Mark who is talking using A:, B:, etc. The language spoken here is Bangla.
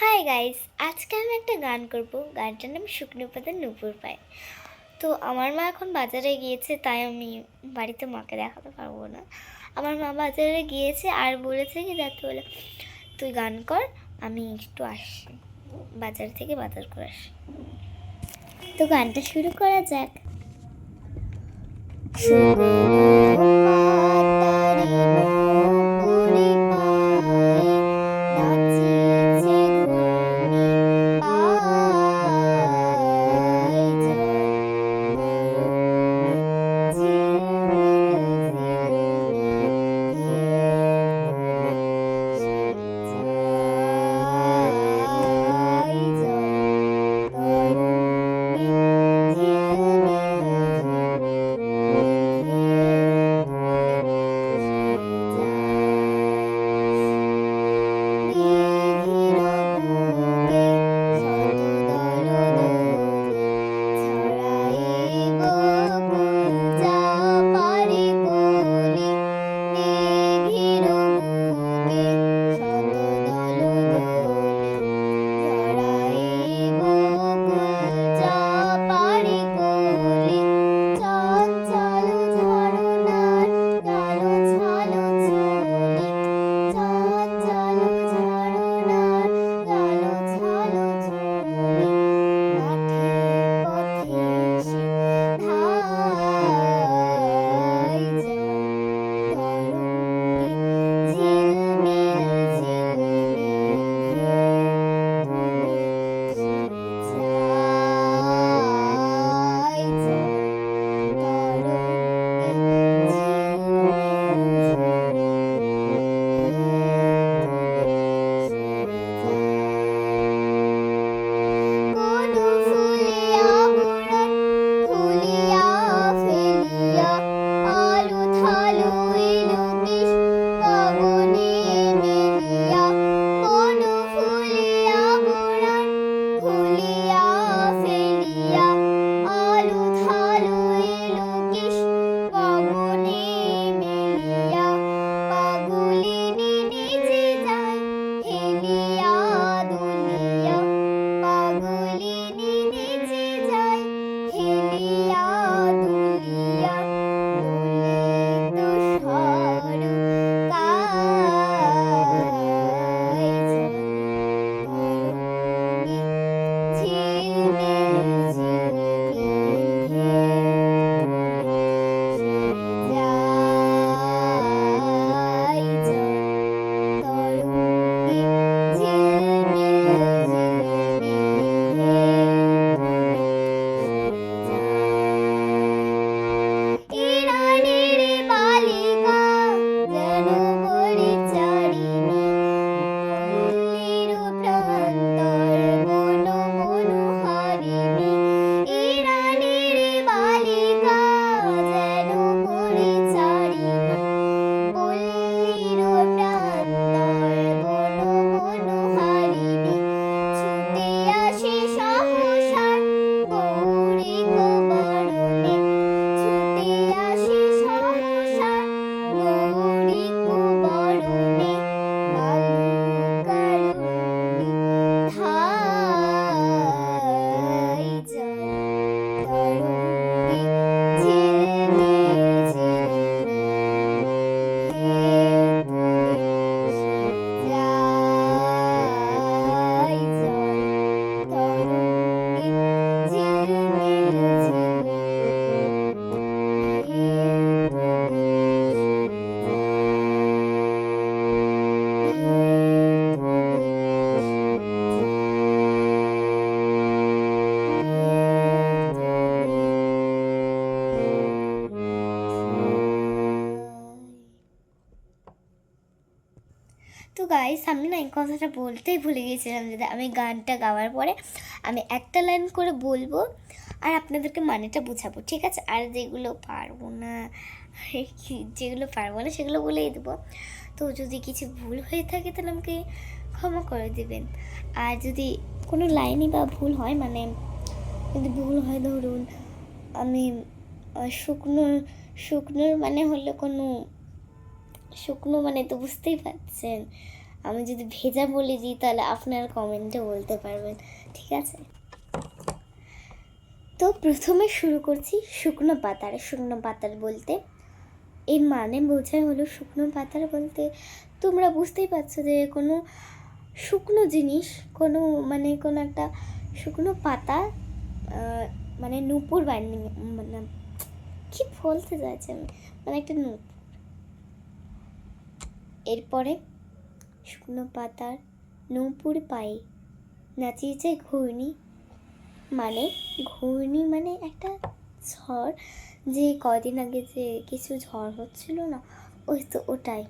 A: হাই গাইস, আজকে আমি একটা গান করব। গানটার নাম শুকনো পাতা নূপুর পায়। তো আমার মা এখন বাজারে গিয়েছে, তাই আমি বাড়িতে মাকে দেখাতে পারবো না। আমার মা বাজারে গিয়েছে আর বলেছে কি যাতে বলে তুই গান কর, আমি একটু আসি, বাজার থেকে বাজার করে আসি। তো গানটা শুরু করা যাক। শুকনো পাতারি নূপুরে পায়, নাচিছে ঘূর্ণি পায় জল মরুনি ঝিলমিল ঝিলমিল ঢেউ তুলে যায় জল তরঙ্গে ঝিলমিল তো গাইস, আমি না এই কথাটা বলতেই ভুলে গিয়েছিলাম যে আমি গানটা গাওয়ার পরে আমি একটা লাইন করে বলবো আর আপনাদেরকে মানেটা বোঝাবো, ঠিক আছে? আর যেগুলো পারবো না সেগুলো বলেই দেবো। তো যদি কিছু ভুল হয়ে থাকে তাহলে আমাকে ক্ষমা করে দেবেন। আর যদি কোনো লাইনই বা ভুল হয়, মানে যদি ভুল হয়, ধরুন আমি শুকনোর মানে হলো কোনো শুকনো, মানে তো বুঝতেই পারছেন, আমি যদি ভেজা বলে দিই তাহলে আপনারা কমেন্টে বলতে পারবেন, ঠিক আছে? তো প্রথমে শুরু করছি শুকনো পাতার। শুকনো পাতার বলতে এর মানে বোঝায় হলো, শুকনো পাতার বলতে তোমরা বুঝতেই পারছো যে কোনো শুকনো জিনিস, কোনো মানে কোনো একটা শুকনো পাতা, মানে নূপুর বাইন্ডিং, মানে কি বলতে চাইছি আমি, মানে একটা নূপুর। এরপরে শুকনো পাতার নূপুর পায়ে নাচিয়েছে ঘূর্ণি, মানে ঘূর্ণি মানে একটা ঝড়, যে কদিন আগে যে কিছু ঝড় হচ্ছিল না, ওই তো ওটাই।